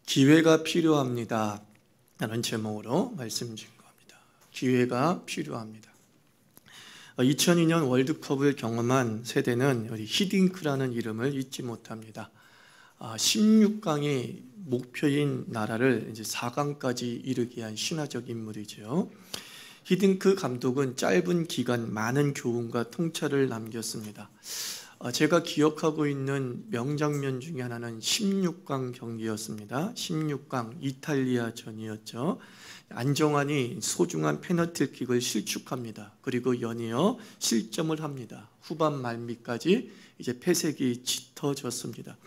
기회가 필요합니다 라는 제목으로 말씀 증거합니다. 기회가 필요합니다. 2002년 월드컵을 경험한 세대는 히딩크라는 이름을 잊지 못합니다. 16강이 목표인 나라를 이제 4강까지 이르게 한 신화적 인물이죠. 히딩크 감독은 짧은 기간 많은 교훈과 통찰을 남겼습니다. 제가 기억하고 있는 명장면 중에 하나는 16강 경기였습니다. 16강 이탈리아전이었죠. 안정환이 소중한 페널티킥을 실축합니다. 그리고 연이어 실점을 합니다. 후반 말미까지 이제 패색이 짙어졌습니다.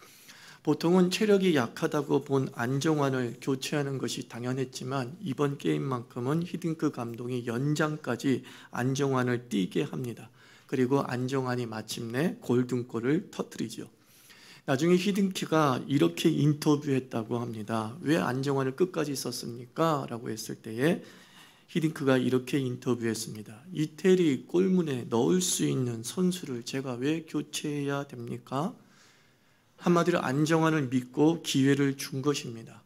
보통은 체력이 약하다고 본 안정환을 교체하는 것이 당연했지만 이번 게임만큼은 히딩크 감독이 연장까지 안정환을 뛰게 합니다. 그리고 안정환이 마침내 골든골을 터뜨리죠. 나중에 히딩크가 이렇게 인터뷰했다고 합니다. 왜 안정환을 끝까지 썼습니까? 라고 했을 때에 히딩크가 이렇게 인터뷰했습니다. 이태리 골문에 넣을 수 있는 선수를 제가 왜 교체해야 됩니까? 한마디로 안정환을 믿고 기회를 준 것입니다.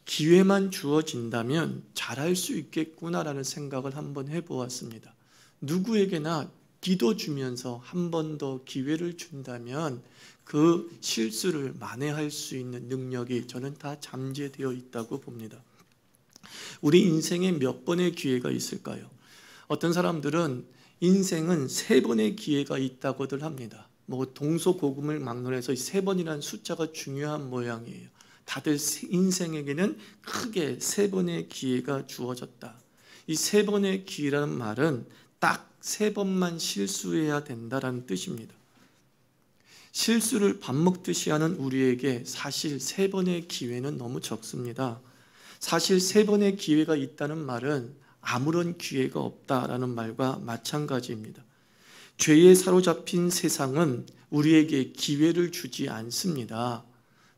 기회만 주어진다면 잘할 수 있겠구나라는 생각을 한번 해보았습니다. 누구에게나 기도 주면서 한 번 더 기회를 준다면 그 실수를 만회할 수 있는 능력이 저는 다 잠재되어 있다고 봅니다. 우리 인생에 몇 번의 기회가 있을까요? 어떤 사람들은 인생은 3번의 기회가 있다고들 합니다. 동서고금을 막론해서 3번이라는 숫자가 중요한 모양이에요. 다들 인생에게는 크게 3번의 기회가 주어졌다. 이 3번의 기회라는 말은 딱 3번만 실수해야 된다는 뜻입니다. 실수를 밥 먹듯이 하는 우리에게 사실 3번의 기회는 너무 적습니다. 사실 3번의 기회가 있다는 말은 아무런 기회가 없다라는 말과 마찬가지입니다. 죄에 사로잡힌 세상은 우리에게 기회를 주지 않습니다.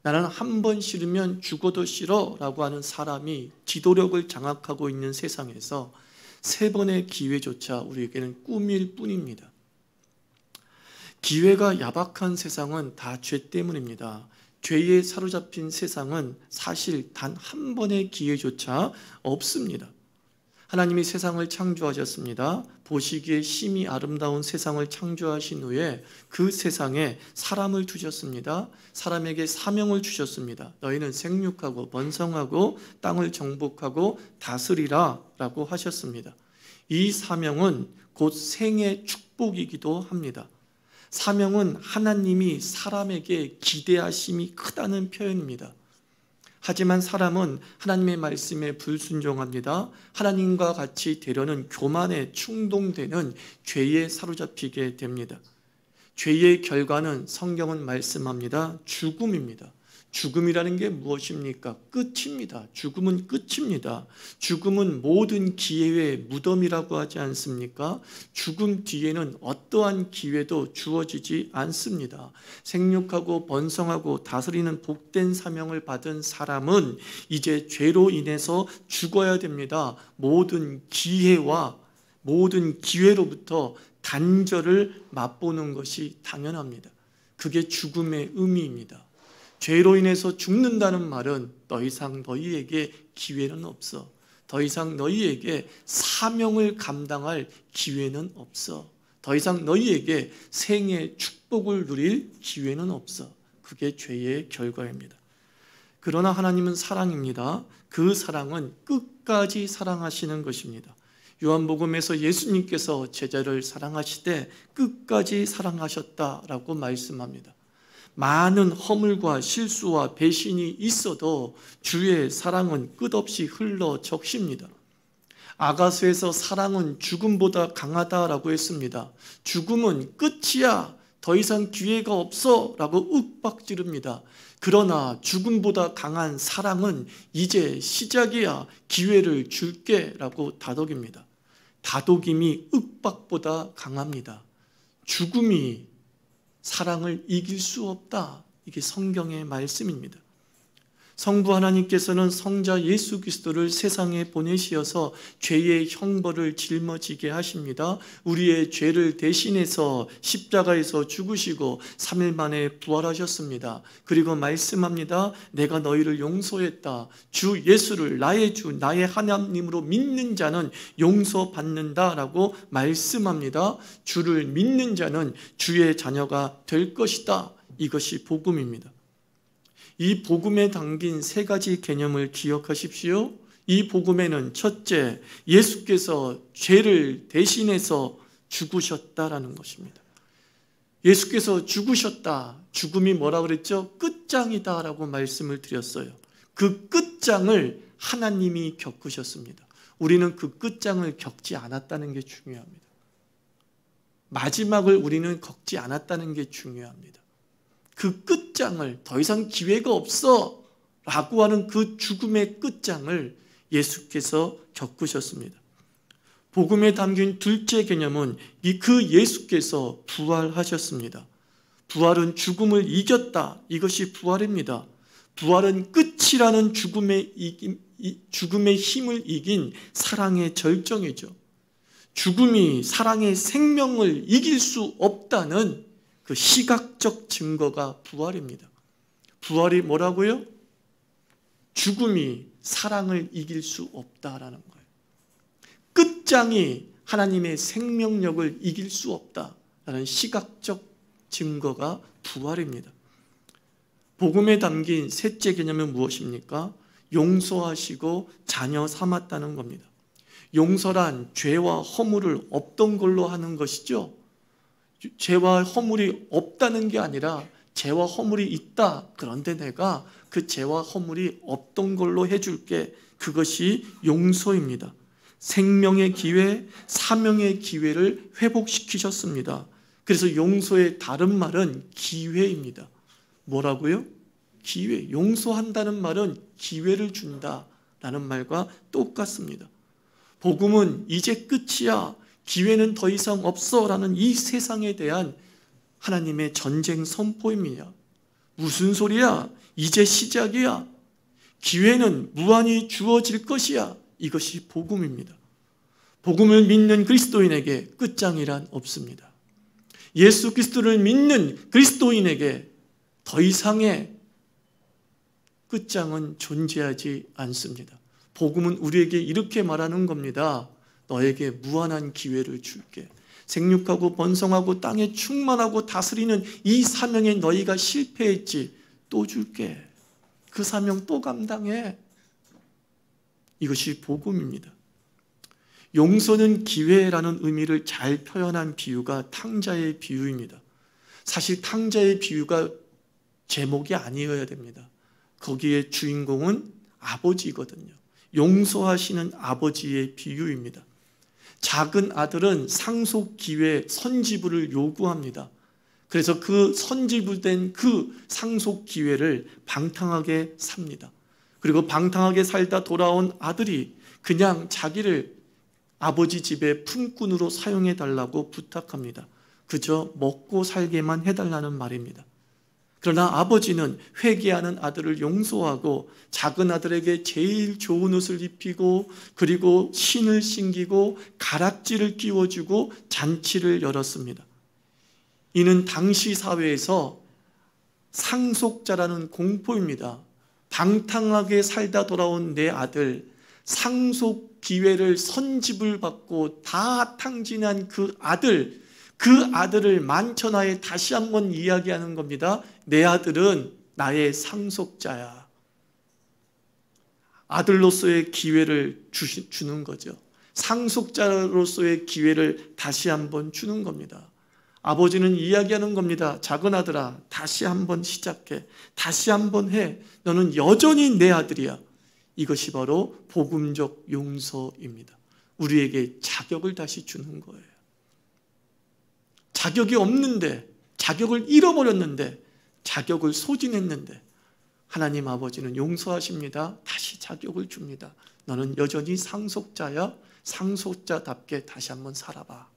나는 한 번 싫으면 죽어도 싫어 라고 하는 사람이 지도력을 장악하고 있는 세상에서 3번의 기회조차 우리에게는 꿈일 뿐입니다. 기회가 야박한 세상은 다 죄 때문입니다. 죄에 사로잡힌 세상은 사실 단 한 번의 기회조차 없습니다. 하나님이 세상을 창조하셨습니다. 보시기에 심히 아름다운 세상을 창조하신 후에 그 세상에 사람을 두셨습니다. 사람에게 사명을 주셨습니다. 너희는 생육하고 번성하고 땅을 정복하고 다스리라 라고 하셨습니다. 이 사명은 곧 생의 축복이기도 합니다. 사명은 하나님이 사람에게 기대하심이 크다는 표현입니다. 하지만 사람은 하나님의 말씀에 불순종합니다. 하나님과 같이 되려는 교만에 충동되는 죄에 사로잡히게 됩니다. 죄의 결과는 성경은 말씀합니다. 죽음입니다. 죽음이라는 게 무엇입니까? 끝입니다. 죽음은 끝입니다. 죽음은 모든 기회의 무덤이라고 하지 않습니까? 죽음 뒤에는 어떠한 기회도 주어지지 않습니다. 생육하고 번성하고 다스리는 복된 사명을 받은 사람은 이제 죄로 인해서 죽어야 됩니다. 모든 기회와 모든 기회로부터 단절을 맛보는 것이 당연합니다. 그게 죽음의 의미입니다. 죄로 인해서 죽는다는 말은 더 이상 너희에게 기회는 없어. 더 이상 너희에게 사명을 감당할 기회는 없어. 더 이상 너희에게 생의 축복을 누릴 기회는 없어. 그게 죄의 결과입니다. 그러나 하나님은 사랑입니다. 그 사랑은 끝까지 사랑하시는 것입니다. 요한복음에서 예수님께서 제자를 사랑하시되 끝까지 사랑하셨다라고 말씀합니다. 많은 허물과 실수와 배신이 있어도 주의 사랑은 끝없이 흘러 적십니다. 아가서에서 사랑은 죽음보다 강하다라고 했습니다. 죽음은 끝이야. 더 이상 기회가 없어 라고 윽박지릅니다. 그러나 죽음보다 강한 사랑은 이제 시작이야. 기회를 줄게 라고 다독입니다. 다독임이 윽박보다 강합니다. 죽음이 사랑을 이길 수 없다. 이게 성경의 말씀입니다. 성부 하나님께서는 성자 예수 그리스도를 세상에 보내시어서 죄의 형벌을 짊어지게 하십니다. 우리의 죄를 대신해서 십자가에서 죽으시고 3일 만에 부활하셨습니다. 그리고 말씀합니다. 내가 너희를 용서했다. 주 예수를 나의 주 나의 하나님으로 믿는 자는 용서받는다라고 말씀합니다. 주를 믿는 자는 주의 자녀가 될 것이다. 이것이 복음입니다. 이 복음에 담긴 세 가지 개념을 기억하십시오. 이 복음에는 첫째, 예수께서 죄를 대신해서 죽으셨다라는 것입니다. 예수께서 죽으셨다. 죽음이 뭐라 그랬죠? 끝장이다라고 말씀을 드렸어요. 그 끝장을 하나님이 겪으셨습니다. 우리는 그 끝장을 겪지 않았다는 게 중요합니다. 마지막을 우리는 겪지 않았다는 게 중요합니다. 그 끝장을 더 이상 기회가 없어 라고 하는 그 죽음의 끝장을 예수께서 겪으셨습니다. 복음에 담긴 둘째 개념은 그 예수께서 부활하셨습니다. 부활은 죽음을 이겼다. 이것이 부활입니다. 부활은 끝이라는 죽음의 힘을 이긴 사랑의 절정이죠. 죽음이 사랑의 생명을 이길 수 없다는 그 시각적 증거가 부활입니다. 부활이 뭐라고요? 죽음이 사랑을 이길 수 없다라는 거예요. 끝장이 하나님의 생명력을 이길 수 없다라는 시각적 증거가 부활입니다. 복음에 담긴 셋째 개념은 무엇입니까? 용서하시고 자녀 삼았다는 겁니다. 용서란 죄와 허물을 없던 걸로 하는 것이죠. 죄와 허물이 없다는 게 아니라 죄와 허물이 있다. 그런데 내가 그 죄와 허물이 없던 걸로 해줄게. 그것이 용서입니다. 생명의 기회, 사명의 기회를 회복시키셨습니다. 그래서 용서의 다른 말은 기회입니다. 뭐라고요? 기회. 용서한다는 말은 기회를 준다라는 말과 똑같습니다. 복음은 이제 끝이야. 기회는 더 이상 없어라는 이 세상에 대한 하나님의 전쟁 선포입니다. 무슨 소리야? 이제 시작이야. 기회는 무한히 주어질 것이야. 이것이 복음입니다. 복음을 믿는 그리스도인에게 끝장이란 없습니다. 예수 그리스도를 믿는 그리스도인에게 더 이상의 끝장은 존재하지 않습니다. 복음은 우리에게 이렇게 말하는 겁니다. 너에게 무한한 기회를 줄게. 생육하고 번성하고 땅에 충만하고 다스리는 이 사명에 너희가 실패했지. 또 줄게. 그 사명 또 감당해. 이것이 복음입니다. 용서는 기회라는 의미를 잘 표현한 비유가 탕자의 비유입니다. 사실 탕자의 비유가 제목이 아니어야 됩니다. 거기에 주인공은 아버지거든요. 용서하시는 아버지의 비유입니다. 작은 아들은 상속 기회 선지부를 요구합니다. 그래서 그 선지부된 그 상속 기회를 방탕하게 삽니다. 그리고 방탕하게 살다 돌아온 아들이 그냥 자기를 아버지 집의 품꾼으로 사용해 달라고 부탁합니다. 그저 먹고 살게만 해달라는 말입니다. 그러나 아버지는 회개하는 아들을 용서하고 작은 아들에게 제일 좋은 옷을 입히고 그리고 신을 신기고 가락지를 끼워주고 잔치를 열었습니다. 이는 당시 사회에서 상속자라는 공포입니다. 방탕하게 살다 돌아온 내 아들, 상속 기회를 선집을 받고 다 탕진한 그 아들을 만천하에 다시 한번 이야기하는 겁니다. 내 아들은 나의 상속자야. 아들로서의 기회를 주는 거죠. 상속자로서의 기회를 다시 한번 주는 겁니다. 아버지는 이야기하는 겁니다. 작은 아들아, 다시 한번 시작해. 다시 한번 해. 너는 여전히 내 아들이야. 이것이 바로 복음적 용서입니다. 우리에게 자격을 다시 주는 거예요. 자격이 없는데, 자격을 잃어버렸는데, 자격을 소진했는데 하나님 아버지는 용서하십니다. 다시 자격을 줍니다. 너는 여전히 상속자야. 상속자답게 다시 한번 살아봐.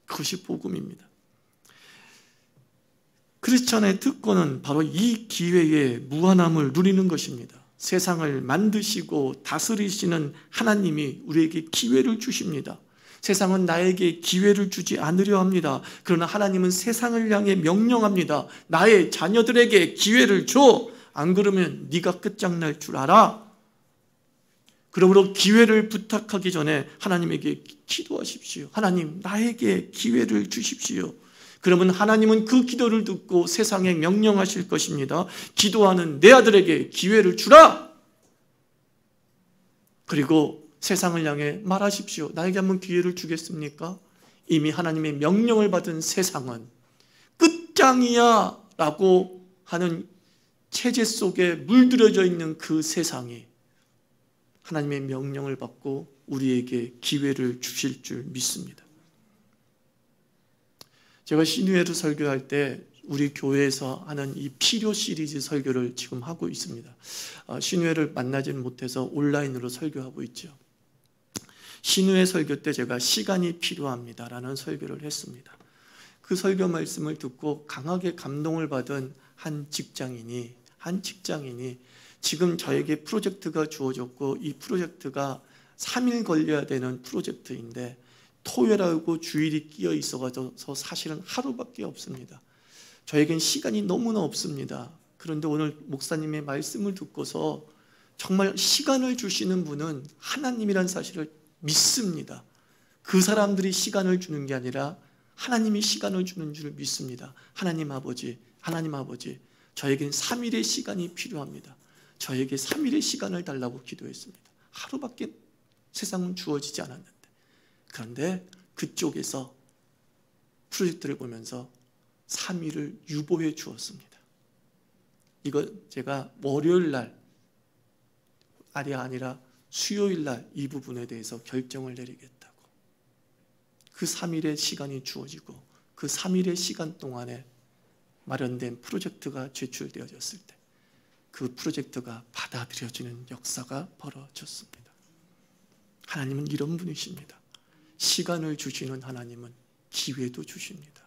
그것이 복음입니다. 크리스천의 특권은 바로 이 기회에 무한함을 누리는 것입니다. 세상을 만드시고 다스리시는 하나님이 우리에게 기회를 주십니다. 세상은 나에게 기회를 주지 않으려 합니다. 그러나 하나님은 세상을 향해 명령합니다. 나의 자녀들에게 기회를 줘. 안 그러면 네가 끝장날 줄 알아. 그러므로 기회를 부탁하기 전에 하나님에게 기도하십시오. 하나님, 나에게 기회를 주십시오. 그러면 하나님은 그 기도를 듣고 세상에 명령하실 것입니다. 기도하는 내 아들에게 기회를 주라. 그리고 세상을 향해 말하십시오. 나에게 한번 기회를 주겠습니까? 이미 하나님의 명령을 받은 세상은 끝장이야 라고 하는 체제 속에 물들여져 있는 그 세상이 하나님의 명령을 받고 우리에게 기회를 주실 줄 믿습니다. 제가 신유회를 설교할 때 우리 교회에서 하는 이 필요 시리즈 설교를 지금 하고 있습니다. 신유회를 만나지는 못해서 온라인으로 설교하고 있죠. 신유회 설교 때 제가 시간이 필요합니다라는 설교를 했습니다. 그 설교 말씀을 듣고 강하게 감동을 받은 한 직장인이 지금 저에게 프로젝트가 주어졌고 이 프로젝트가 3일 걸려야 되는 프로젝트인데 토요일하고 주일이 끼어 있어서 사실은 하루밖에 없습니다. 저에겐 시간이 너무나 없습니다. 그런데 오늘 목사님의 말씀을 듣고서 정말 시간을 주시는 분은 하나님이라는 사실을 믿습니다. 그 사람들이 시간을 주는 게 아니라 하나님이 시간을 주는 줄 믿습니다. 하나님 아버지, 저에겐 3일의 시간이 필요합니다. 저에게 3일의 시간을 달라고 기도했습니다. 하루밖에 세상은 주어지지 않았는데. 그런데 그쪽에서 프로젝트를 보면서 3일을 유보해 주었습니다. 이거 제가 월요일 날 아니라 수요일 날 이 부분에 대해서 결정을 내리겠다고. 그 3일의 시간이 주어지고 그 3일의 시간 동안에 마련된 프로젝트가 제출되어졌을 때 그 프로젝트가 받아들여지는 역사가 벌어졌습니다. 하나님은 이런 분이십니다. 시간을 주시는 하나님은 기회도 주십니다.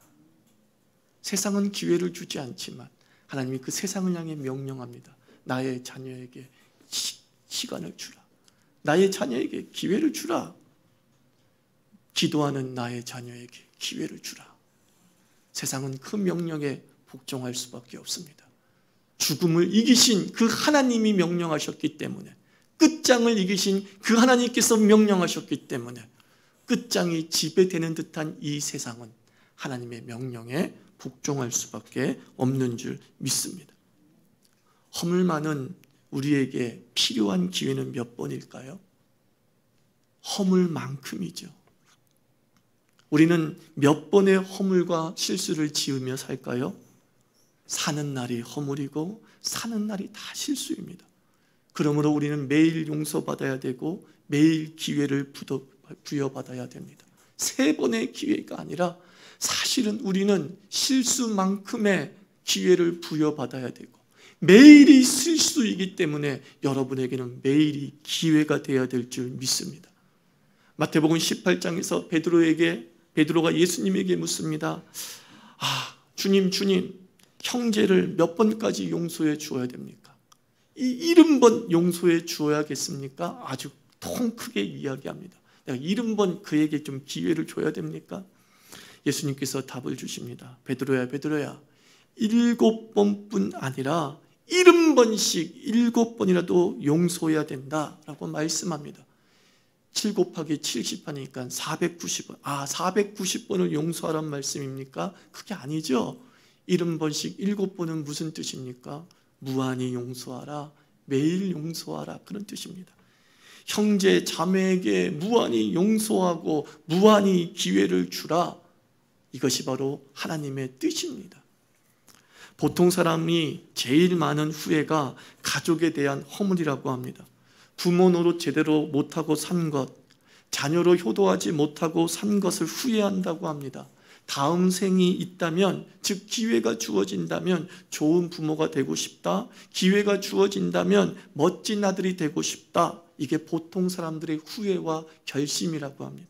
세상은 기회를 주지 않지만 하나님이 그 세상을 향해 명령합니다. 나의 자녀에게 시간을 주라. 나의 자녀에게 기회를 주라. 기도하는 나의 자녀에게 기회를 주라. 세상은 그 명령에 복종할 수밖에 없습니다. 죽음을 이기신 그 하나님이 명령하셨기 때문에, 끝장을 이기신 그 하나님께서 명령하셨기 때문에 끝장이 지배되는 듯한 이 세상은 하나님의 명령에 복종할 수밖에 없는 줄 믿습니다. 허물 많은 우리에게 필요한 기회는 몇 번일까요? 허물만큼이죠. 우리는 몇 번의 허물과 실수를 지으며 살까요? 사는 날이 허물이고 사는 날이 다 실수입니다. 그러므로 우리는 매일 용서받아야 되고 매일 기회를 부여받아야 됩니다. 3번의 기회가 아니라 사실은 우리는 실수만큼의 기회를 부여받아야 되고 매일이 실수이기 때문에 여러분에게는 매일이 기회가 되어야 될 줄 믿습니다. 마태복음 18장에서 베드로가 예수님에게 묻습니다. 주님, 형제를 몇 번까지 용서해 주어야 됩니까? 70번 용서해 주어야겠습니까? 아주 통 크게 이야기합니다. 내가 70번 그에게 좀 기회를 줘야 됩니까? 예수님께서 답을 주십니다. 베드로야, 7번뿐 아니라 70번씩 7번이라도 용서해야 된다라고 말씀합니다. 7 곱하기 70 하니까 490번. 490번을 용서하란 말씀입니까? 그게 아니죠. 70번씩 7번은 무슨 뜻입니까? 무한히 용서하라, 매일 용서하라, 그런 뜻입니다. 형제 자매에게 무한히 용서하고 무한히 기회를 주라. 이것이 바로 하나님의 뜻입니다. 보통 사람이 제일 많은 후회가 가족에 대한 허물이라고 합니다. 부모 노릇 제대로 못하고 산 것, 자녀로 효도하지 못하고 산 것을 후회한다고 합니다. 다음 생이 있다면, 즉 기회가 주어진다면 좋은 부모가 되고 싶다, 기회가 주어진다면 멋진 아들이 되고 싶다. 이게 보통 사람들의 후회와 결심이라고 합니다.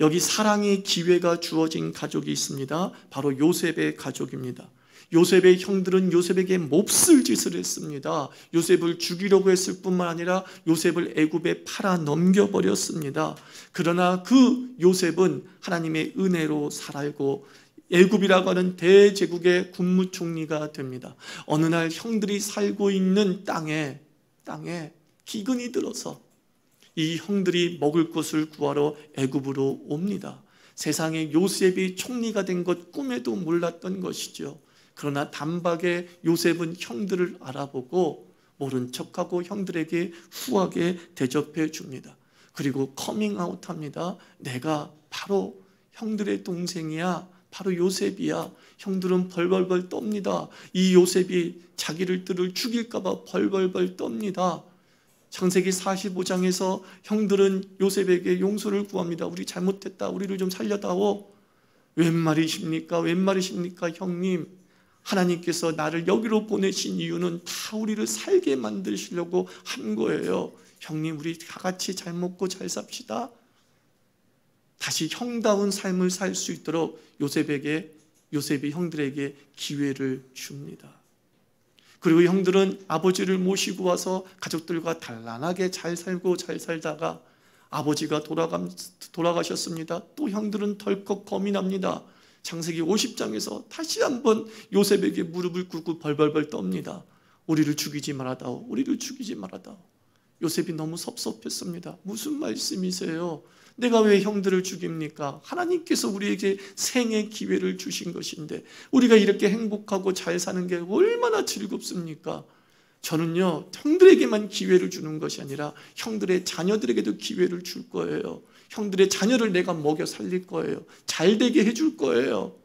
여기 사랑의 기회가 주어진 가족이 있습니다. 바로 요셉의 가족입니다. 요셉의 형들은 요셉에게 몹쓸 짓을 했습니다. 요셉을 죽이려고 했을 뿐만 아니라 요셉을 애굽에 팔아 넘겨버렸습니다. 그러나 그 요셉은 하나님의 은혜로 살고 애굽이라고 하는 대제국의 국무총리가 됩니다. 어느 날 형들이 살고 있는 땅에 기근이 들어서 이 형들이 먹을 것을 구하러 애굽으로 옵니다. 세상에 요셉이 총리가 된 것 꿈에도 몰랐던 것이죠. 그러나 단박에 요셉은 형들을 알아보고 모른 척하고 형들에게 후하게 대접해 줍니다. 그리고 커밍아웃합니다. 내가 바로 형들의 동생이야. 바로 요셉이야. 형들은 벌벌벌 떱니다. 이 요셉이 자기들을 죽일까 봐 벌벌벌 떱니다. 창세기 45장에서 형들은 요셉에게 용서를 구합니다. 우리 잘못했다. 우리를 좀 살려다오. 웬 말이십니까? 웬 말이십니까? 형님, 하나님께서 나를 여기로 보내신 이유는 다 우리를 살게 만드시려고 한 거예요. 형님, 우리 다 같이 잘 먹고 잘 삽시다. 다시 형다운 삶을 살 수 있도록 요셉이 형들에게 기회를 줍니다. 그리고 형들은 아버지를 모시고 와서 가족들과 단란하게 잘 살고 잘 살다가 아버지가 돌아가셨습니다. 또 형들은 덜컥 겁이 납니다. 창세기 50장에서 다시 한번 요셉에게 무릎을 꿇고 벌벌벌 떱니다. 우리를 죽이지 말아다오. 우리를 죽이지 말아다오. 요셉이 너무 섭섭했습니다. 무슨 말씀이세요? 내가 왜 형들을 죽입니까? 하나님께서 우리에게 생의 기회를 주신 것인데 우리가 이렇게 행복하고 잘 사는 게 얼마나 즐겁습니까? 저는요, 형들에게만 기회를 주는 것이 아니라 형들의 자녀들에게도 기회를 줄 거예요. 형들의 자녀를 내가 먹여 살릴 거예요. 잘 되게 해줄 거예요.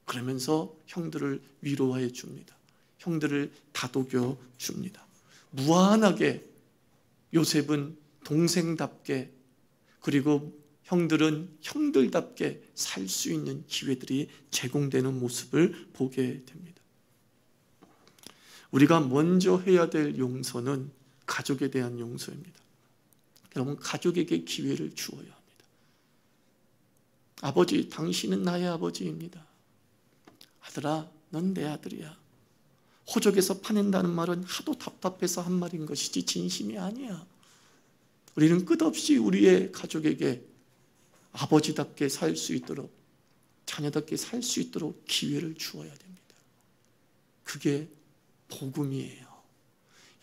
그러면서 형들을 위로해 줍니다. 형들을 다독여 줍니다. 무한하게 요셉은 동생답게, 그리고 형들은 형들답게 살 수 있는 기회들이 제공되는 모습을 보게 됩니다. 우리가 먼저 해야 될 용서는 가족에 대한 용서입니다. 여러분, 가족에게 기회를 주어야 합니다. 아버지, 당신은 나의 아버지입니다. 아들아, 넌 내 아들이야. 호적에서 파낸다는 말은 하도 답답해서 한 말인 것이지 진심이 아니야. 우리는 끝없이 우리의 가족에게 아버지답게 살 수 있도록, 자녀답게 살 수 있도록 기회를 주어야 됩니다. 그게 복음이에요.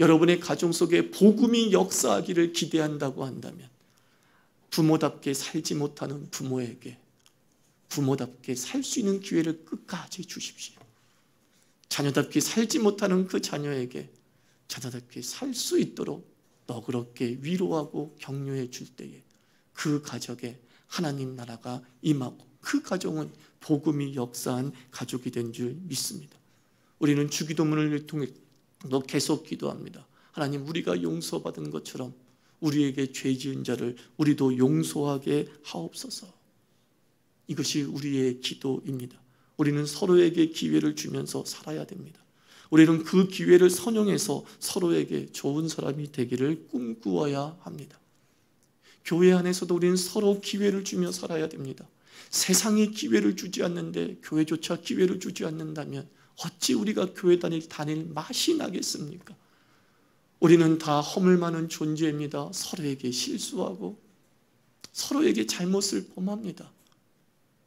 여러분의 가정 속에 복음이 역사하기를 기대한다고 한다면 부모답게 살지 못하는 부모에게 부모답게 살 수 있는 기회를 끝까지 주십시오. 자녀답게 살지 못하는 그 자녀에게 자녀답게 살 수 있도록 너그럽게 위로하고 격려해 줄 때에 그 가족에 하나님 나라가 임하고 그 가정은 복음이 역사한 가족이 된 줄 믿습니다. 우리는 주기도문을 통해 계속 기도합니다. 하나님, 우리가 용서받은 것처럼 우리에게 죄 지은 자를 우리도 용서하게 하옵소서. 이것이 우리의 기도입니다. 우리는 서로에게 기회를 주면서 살아야 됩니다. 우리는 그 기회를 선용해서 서로에게 좋은 사람이 되기를 꿈꾸어야 합니다. 교회 안에서도 우리는 서로 기회를 주며 살아야 됩니다. 세상이 기회를 주지 않는데 교회조차 기회를 주지 않는다면 어찌 우리가 교회 다닐 맛이 나겠습니까? 우리는 다 허물 많은 존재입니다. 서로에게 실수하고 서로에게 잘못을 범합니다.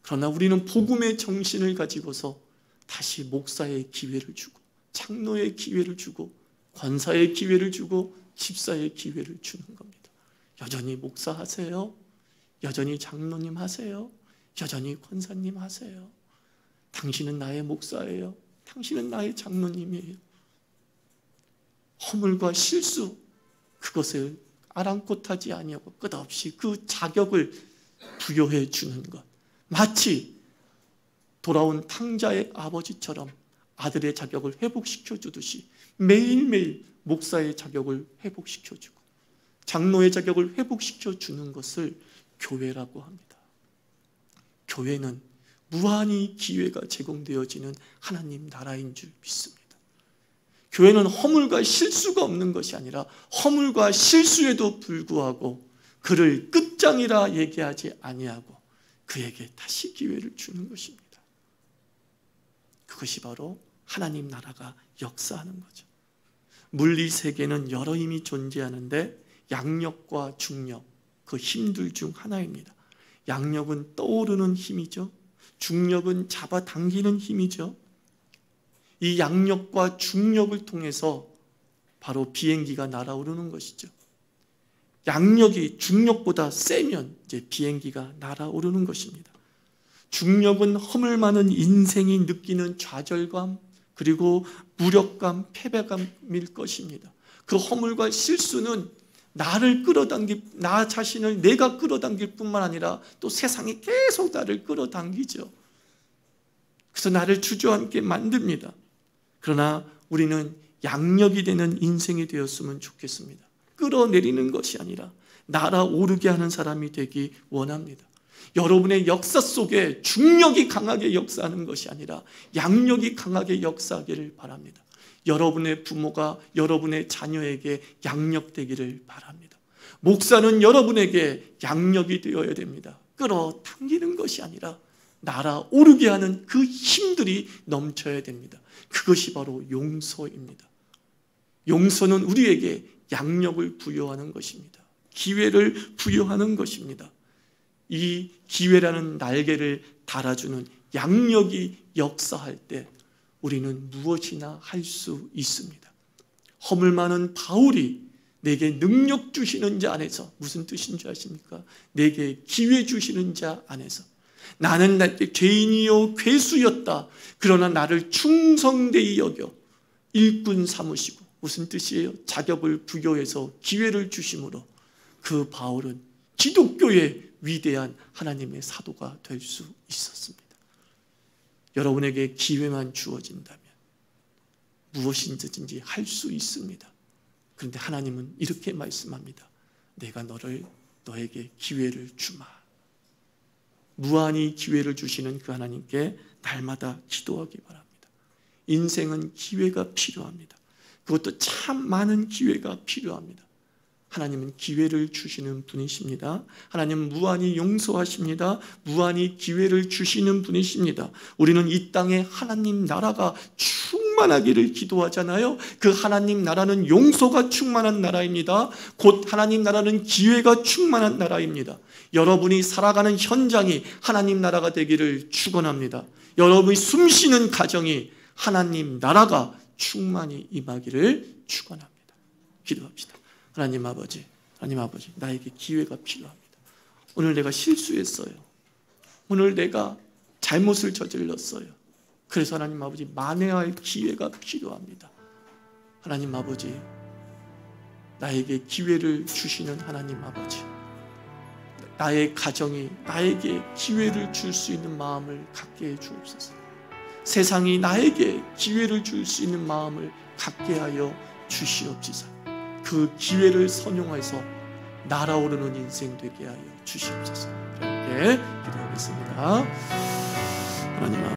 그러나 우리는 복음의 정신을 가지고서 다시 목사의 기회를 주고 장로의 기회를 주고 권사의 기회를 주고 집사의 기회를 주는 겁니다. 여전히 목사 하세요. 여전히 장로님 하세요. 여전히 권사님 하세요. 당신은 나의 목사예요. 당신은 나의 장로님이에요. 허물과 실수, 그것을 아랑곳하지 아니하고 끝없이 그 자격을 부여해 주는 것, 마치 돌아온 탕자의 아버지처럼 아들의 자격을 회복시켜 주듯이 매일매일 목사의 자격을 회복시켜 주고 장로의 자격을 회복시켜 주는 것을 교회라고 합니다. 교회는 무한히 기회가 제공되어지는 하나님 나라인 줄 믿습니다. 교회는 허물과 실수가 없는 것이 아니라 허물과 실수에도 불구하고 그를 끝 끝장이라 얘기하지 아니하고 그에게 다시 기회를 주는 것입니다. 그것이 바로 하나님 나라가 역사하는 거죠. 물리 세계는 여러 힘이 존재하는데 양력과 중력, 그 힘들 중 하나입니다. 양력은 떠오르는 힘이죠. 중력은 잡아당기는 힘이죠. 이 양력과 중력을 통해서 바로 비행기가 날아오르는 것이죠. 양력이 중력보다 세면 이제 비행기가 날아오르는 것입니다. 중력은 허물 많은 인생이 느끼는 좌절감, 그리고 무력감, 패배감일 것입니다. 그 허물과 실수는 나 자신을 내가 끌어당길 뿐만 아니라 또 세상이 계속 나를 끌어당기죠. 그래서 나를 주저앉게 만듭니다. 그러나 우리는 양력이 되는 인생이 되었으면 좋겠습니다. 끌어내리는 것이 아니라 날아오르게 하는 사람이 되기 원합니다. 여러분의 역사 속에 중력이 강하게 역사하는 것이 아니라 양력이 강하게 역사하기를 바랍니다. 여러분의 부모가 여러분의 자녀에게 양력되기를 바랍니다. 목사는 여러분에게 양력이 되어야 됩니다. 끌어당기는 것이 아니라 날아오르게 하는 그 힘들이 넘쳐야 됩니다. 그것이 바로 용서입니다. 용서는 우리에게 양력을 부여하는 것입니다. 기회를 부여하는 것입니다. 이 기회라는 날개를 달아주는 양력이 역사할 때 우리는 무엇이나 할 수 있습니다. 허물 많은 바울이 내게 능력 주시는 자 안에서, 무슨 뜻인지 아십니까? 내게 기회 주시는 자 안에서, 나는 내게 죄인이요 괴수였다. 그러나 나를 충성되이 여겨 일꾼 삼으시고, 무슨 뜻이에요? 자격을 부여해서 기회를 주심으로 그 바울은 기독교의 위대한 하나님의 사도가 될 수 있었습니다. 여러분에게 기회만 주어진다면 무엇인지 할 수 있습니다. 그런데 하나님은 이렇게 말씀합니다. 내가 너에게 기회를 주마. 무한히 기회를 주시는 그 하나님께 날마다 기도하기 바랍니다. 인생은 기회가 필요합니다. 그것도 참 많은 기회가 필요합니다. 하나님은 기회를 주시는 분이십니다. 하나님은 무한히 용서하십니다. 무한히 기회를 주시는 분이십니다. 우리는 이 땅에 하나님 나라가 충만하기를 기도하잖아요. 그 하나님 나라는 용서가 충만한 나라입니다. 곧 하나님 나라는 기회가 충만한 나라입니다. 여러분이 살아가는 현장이 하나님 나라가 되기를 축원합니다. 여러분이 숨쉬는 가정이 하나님 나라가 충만히 임하기를 축원합니다. 기도합시다. 하나님 아버지, 나에게 기회가 필요합니다. 오늘 내가 실수했어요. 오늘 내가 잘못을 저질렀어요. 그래서 하나님 아버지, 만회할 기회가 필요합니다. 하나님 아버지, 나에게 기회를 주시는 하나님 아버지, 나의 가정이 나에게 기회를 줄 수 있는 마음을 갖게 해 주옵소서. 세상이 나에게 기회를 줄 수 있는 마음을 갖게 하여 주시옵소서. 그 기회를 선용해서 날아오르는 인생 되게 하여 주시옵소서. 그렇게 기도하겠습니다. 하나님